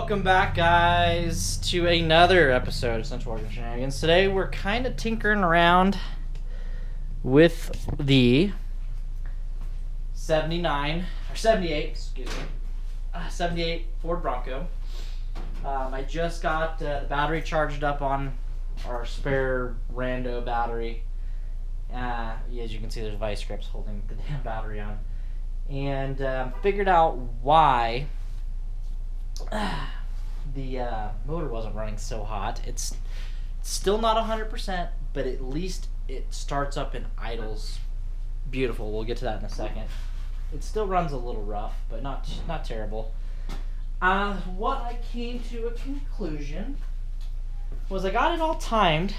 Welcome back, guys, to another episode of Central Oregon Shenanigans. Today we're kind of tinkering around with the 78 Ford Bronco. I just got the battery charged up on our spare rando battery. As you can see, there's vice grips holding the damn battery on. And figured out why the motor wasn't running so hot. It's still not 100%, but at least it starts up and idles beautiful. We'll get to that in a second. It still runs a little rough, but not terrible. What I came to a conclusion was I got it all timed,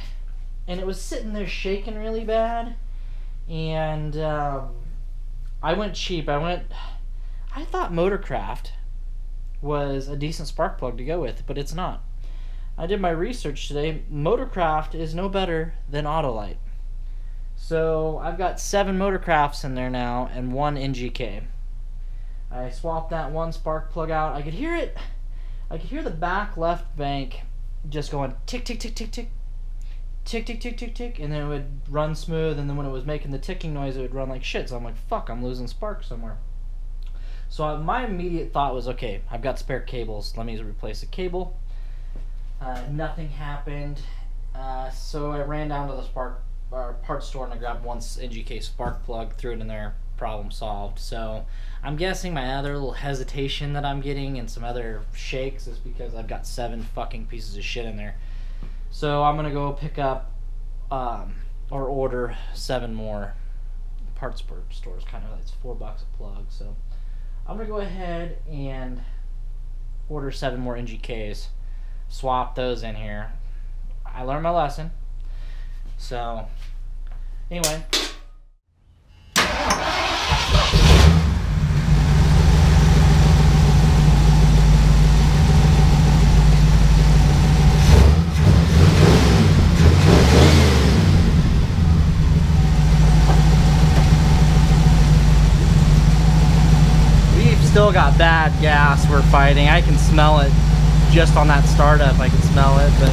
and it was sitting there shaking really bad, and I went cheap. I thought Motorcraft was a decent spark plug to go with, but it's not. I did my research today. Motorcraft is no better than Autolite. So I've got 7 Motorcrafts in there now and 1 NGK. I swapped that one spark plug out. I could hear it. I could hear the back left bank just going tick, tick, tick, tick, tick. Tick, tick, tick, tick, tick, and then it would run smooth, and then when it was making the ticking noise, it would run like shit. So I'm like, fuck, I'm losing spark somewhere. So my immediate thought was, okay, I've got spare cables. Let me replace the cable. Nothing happened. So I ran down to the parts store and I grabbed one NGK spark plug, threw it in there, problem solved. So I'm guessing my other little hesitation that I'm getting and some other shakes is because I've got 7 fucking pieces of shit in there. So I'm gonna go pick up or order 7 more parts stores. Kind of, it's $4 a plug. So I'm gonna go ahead and order 7 more NGKs. Swap those in here. I learned my lesson. So anyway. Still got bad gas we're fighting. I can smell it just on that startup. I can smell it, but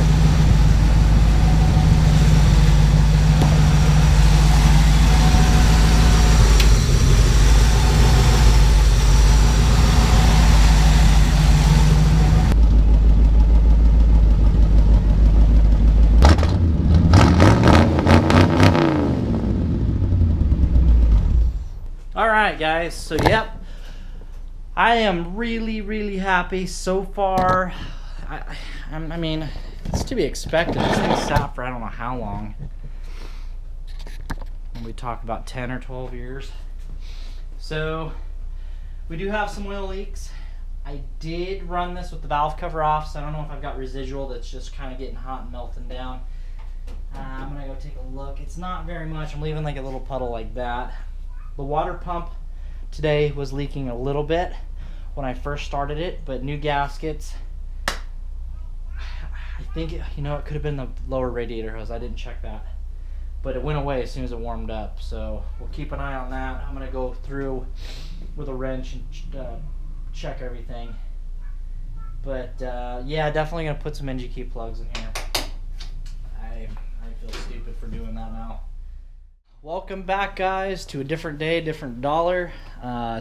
all right, guys. So yep. I am really happy so far. I mean, it's to be expected. This thing sat for I don't know how long. We talk about 10 or 12 years. So we do have some oil leaks. I did run this with the valve cover off, so I don't know if I've got residual that's just kind of getting hot and melting down. I'm gonna go take a look. It's not very much. I'm leaving like a little puddle like that. The water pump today was leaking a little bit when I first started it, but new gaskets. I think it could have been the lower radiator hose. I didn't check that, but it went away as soon as it warmed up. So we'll keep an eye on that. I'm gonna go through with a wrench and check everything. But yeah, definitely gonna put some NGK plugs in here. I feel stupid for doing that now. Welcome back, guys, to a different day, different dollar.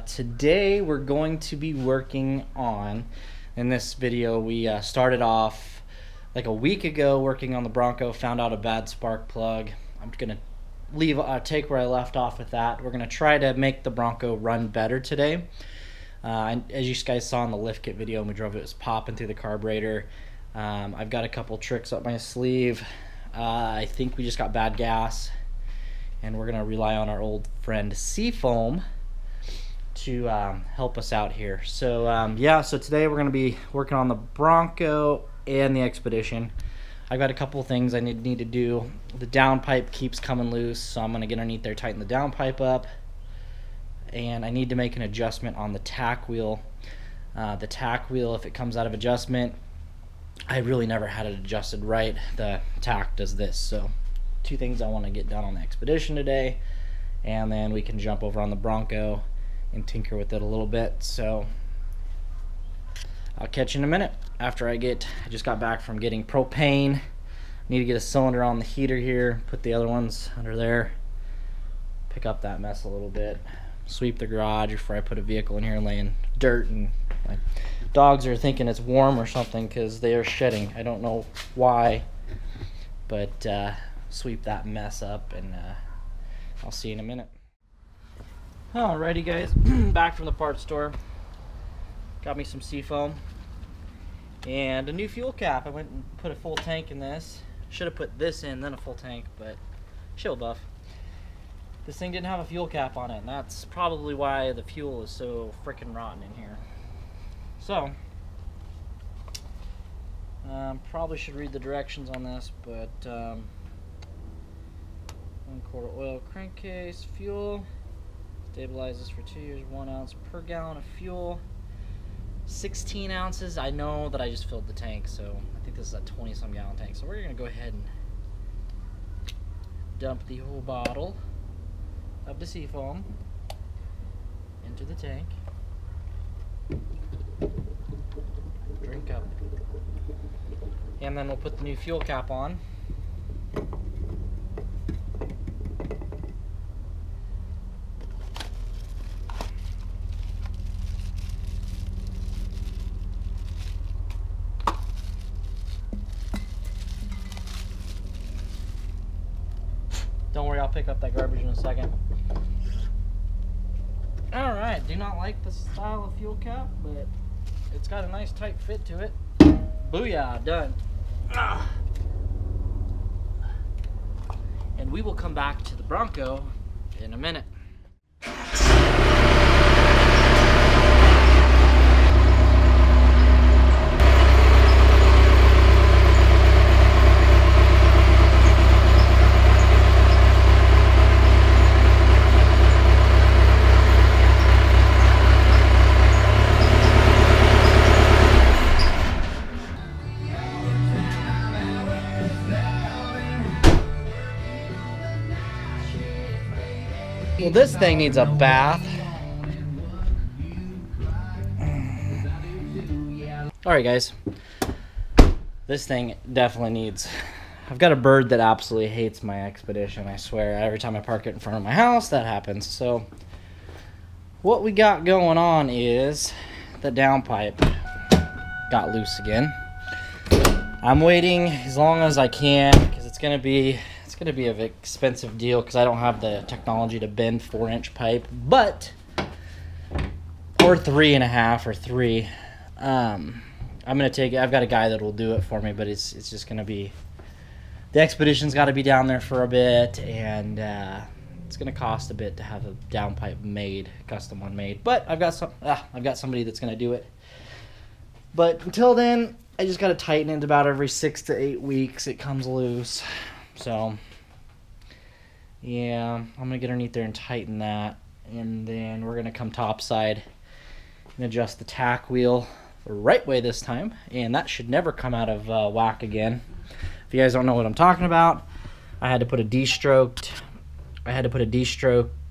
Today we're going to be working on, in this video, we started off like a week ago working on the Bronco, found out a bad spark plug. I'm gonna take where I left off with that. We're gonna try to make the Bronco run better today. And as you guys saw in the lift kit video when we drove it, was popping through the carburetor. I've got a couple tricks up my sleeve. I think we just got bad gas, and we're gonna rely on our old friend Seafoam to help us out here. So yeah, so today we're gonna be working on the Bronco and the Expedition. I've got a couple of things I need to do. The downpipe keeps coming loose, so I'm gonna get underneath there, tighten the downpipe up, and I need to make an adjustment on the tack wheel. The tack wheel, if it comes out of adjustment, I really never had it adjusted right. The tack does this. So 2 things I want to get done on the Expedition today, and then we can jump over on the Bronco and tinker with it a little bit. So I'll catch you in a minute after I just got back from getting propane. Need to get a cylinder on the heater here, put the other ones under there, pick up that mess a little bit, sweep the garage before I put a vehicle in here laying dirt, and my dogs are thinking it's warm or something because they are shedding. I don't know why, but sweep that mess up, and I'll see you in a minute. Alrighty guys, back from the parts store. Got me some Seafoam and a new fuel cap. I went and put a full tank in this. Should have put this in, then a full tank, but shill buff. This thing didn't have a fuel cap on it, and that's probably why the fuel is so freaking rotten in here. So, probably should read the directions on this, but 1 quart of oil, crankcase, fuel, stabilizes for 2 years, 1 ounce per gallon of fuel, 16 ounces. I know that I just filled the tank, so I think this is a 20-some gallon tank. So we're gonna go ahead and dump the whole bottle of the Seafoam into the tank. Drink up. And then we'll put the new fuel cap on. Don't worry, I'll pick up that garbage in a second. Alright, do not like the style of fuel cap, but it's got a nice tight fit to it. Booyah, done. And we will come back to the Bronco in a minute. Well, this thing needs a bath. Alright guys, this thing definitely needs... I've got a bird that absolutely hates my Expedition, I swear. Every time I park it in front of my house, that happens. So, what we got going on is the downpipe got loose again. I'm waiting as long as I can, because it's going to be an expensive deal because I don't have the technology to bend 4-inch pipe, but or 3.5 or 3. I'm gonna take it. I've got a guy that will do it for me, but it's just gonna be, the Expedition's got to be down there for a bit, and it's gonna cost a bit to have a downpipe made, custom one made. But I've got somebody that's gonna do it. But until then, I just gotta tighten it about every 6 to 8 weeks. It comes loose, so. Yeah, I'm going to get underneath there and tighten that, and then we're going to come topside and adjust the tack wheel the right way this time, and that should never come out of whack again. If you guys don't know what I'm talking about, I had to put a de-stroked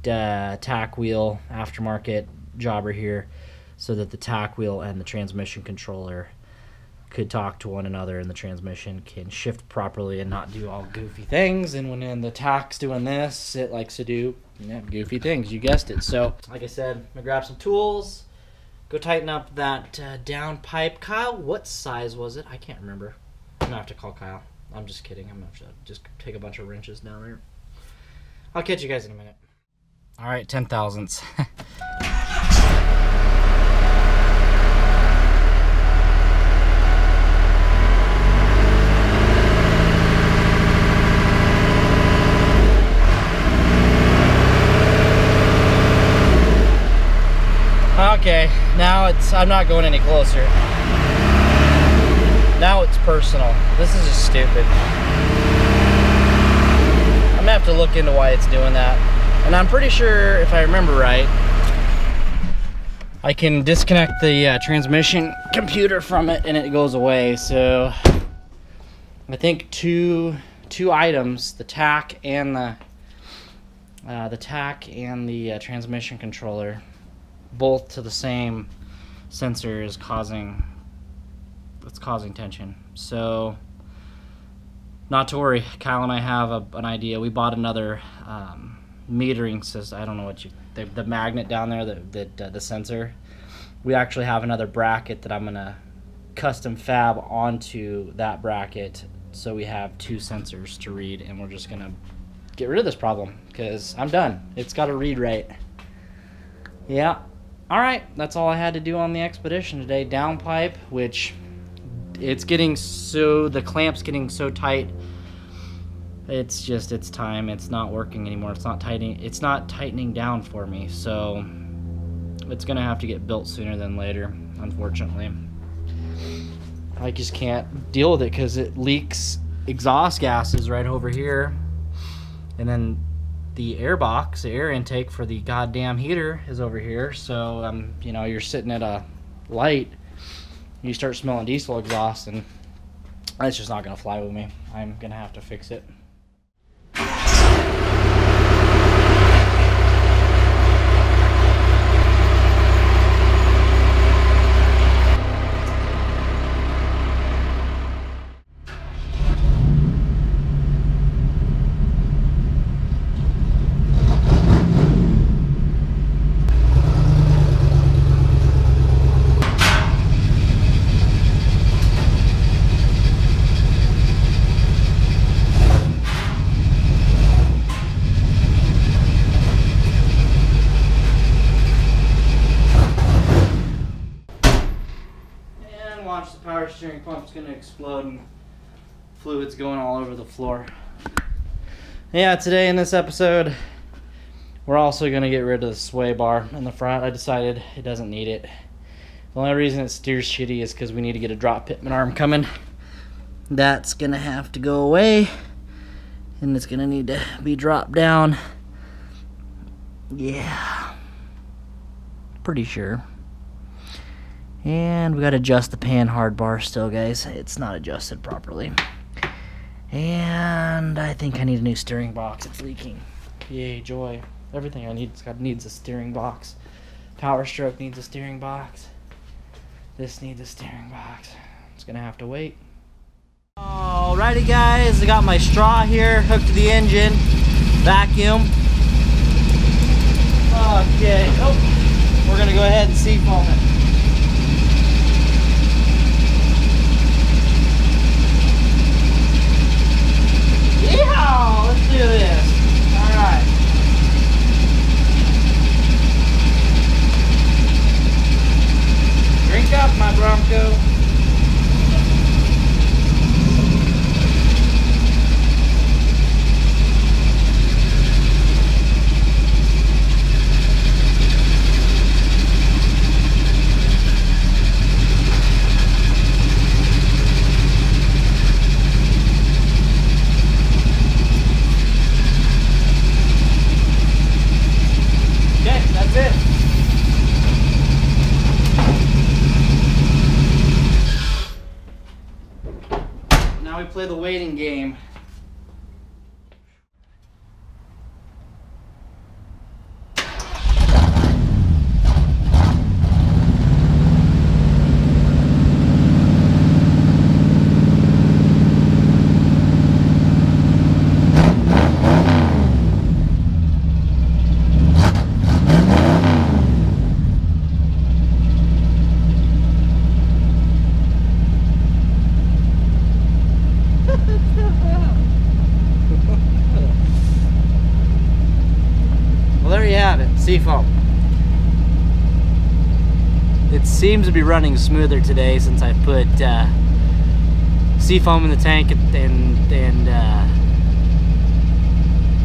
tack wheel aftermarket jobber here so that the tack wheel and the transmission controller could talk to one another, and the transmission can shift properly and not do all goofy things. And when the tack's doing this, it likes to do goofy things. You guessed it. So, like I said, I'm gonna grab some tools, go tighten up that down pipe. Kyle, what size was it? I can't remember. I'm gonna have to call Kyle. I'm just kidding. I'm gonna have to just take a bunch of wrenches down there. I'll catch you guys in a minute. All right, 10 thousandths. Okay, now I'm not going any closer. Now it's personal. This is just stupid. I'm gonna have to look into why it's doing that. And I'm pretty sure, if I remember right, I can disconnect the transmission computer from it and it goes away. So I think two items, the tack and the transmission controller, both to the same sensor, is causing that's causing tension. So not to worry, Kyle and I have an idea. We bought another metering system. I don't know what the magnet down there, the sensor. We actually have another bracket that I'm gonna custom fab onto that bracket, so we have 2 sensors to read, and we're just gonna get rid of this problem because I'm done. It's got to read right. Yeah. All right, that's all I had to do on the expedition today. Downpipe, which it's getting so, the clamp's getting so tight. It's time. It's not working anymore. It's not tightening down for me. So it's gonna have to get built sooner than later, unfortunately. I just can't deal with it because it leaks exhaust gases right over here, and then the air box, the air intake for the goddamn heater is over here. So you know, you're sitting at a light, you start smelling diesel exhaust, and that's just not gonna fly with me. I'm gonna have to fix it. Watch, the power steering pump's gonna explode and fluid's going all over the floor. Yeah, today in this episode, we're also gonna get rid of the sway bar in the front. I decided it doesn't need it. The only reason it steers shitty is because we need to get a drop pitman arm coming. That's gonna have to go away, and it's gonna need to be dropped down. Yeah, pretty sure. And we got to adjust the pan hard bar still, guys. It's not adjusted properly. And I think I need a new steering box. It's leaking. Yay, joy. Everything I need needs a steering box. Power stroke needs a steering box. This needs a steering box. It's going to have to wait. Alrighty, guys. I got my straw here hooked to the engine. Vacuum. Okay. Oh, we're going to go ahead and seafoam it. Yeehaw! Let's do this. Alright. Drink up, my Bronco. Play the waiting game. Seafoam. It seems to be running smoother today since I put Seafoam in the tank and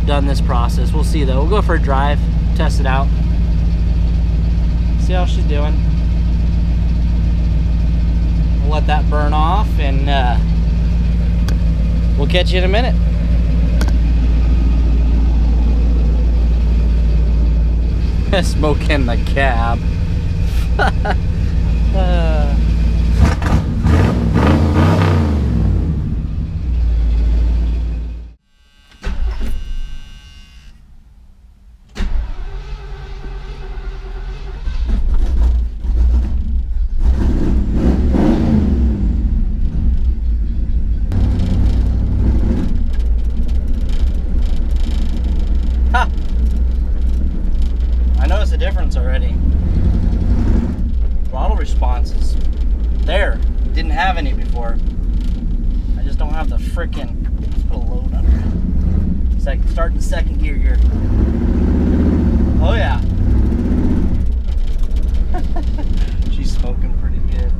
done this process. We'll see though. We'll go for a drive, test it out, see how she's doing. We'll let that burn off, and we'll catch you in a minute. Smoke in the cab. driven it before. I just don't have the frickin'. Let's put a load under it. Start in the second gear here. Oh yeah. She's smoking pretty good.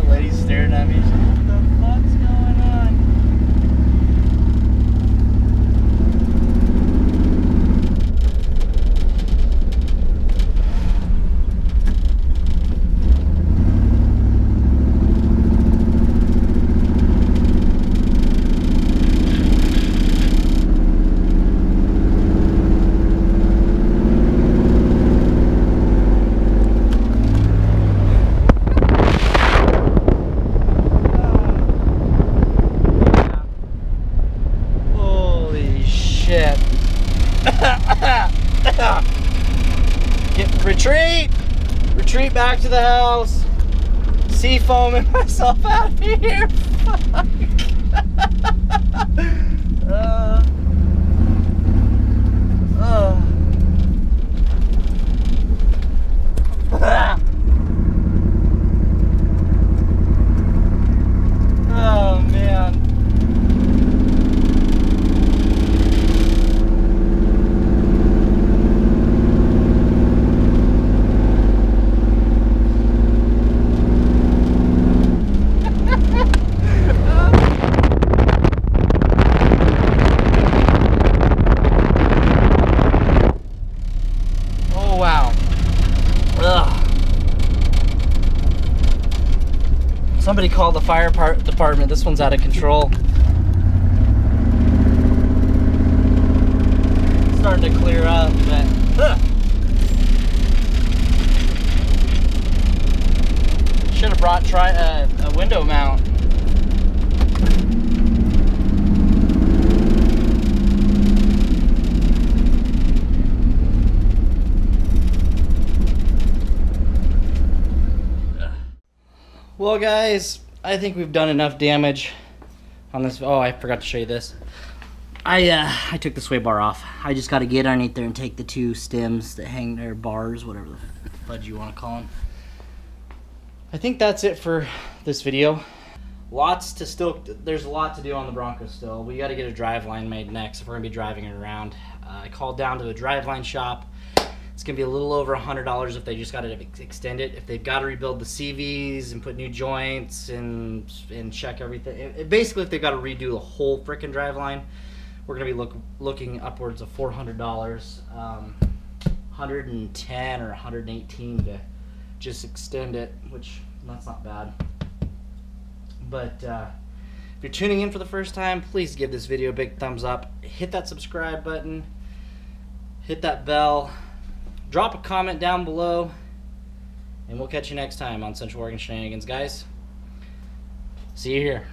Lady's staring at me. She's like, what the fuck's going on? Retreat back to the house. Seafoaming myself out of here. Oh man. Somebody called the fire department. This one's out of control. It's starting to clear up, but should have brought a window mount. Well guys, I think we've done enough damage on this. Oh, I forgot to show you this. I took the sway bar off. I just got to get underneath there and take the two stems that hang there, bars, whatever the fudge you want to call them. I think that's it for this video. There's a lot to do on the Bronco still. We got to get a driveline made next if we're going to be driving it around. I called down to a driveline shop. It's going to be a little over $100 if they just got to extend it. If they've got to rebuild the CVs and put new joints and check everything. Basically, if they've got to redo the whole frickin' driveline, we're going to be looking upwards of $400, 110 or 118 to just extend it, which that's not bad. But if you're tuning in for the first time, please give this video a big thumbs up. Hit that subscribe button. Hit that bell. Drop a comment down below, and we'll catch you next time on Central Oregon Shenanigans, guys. See you here.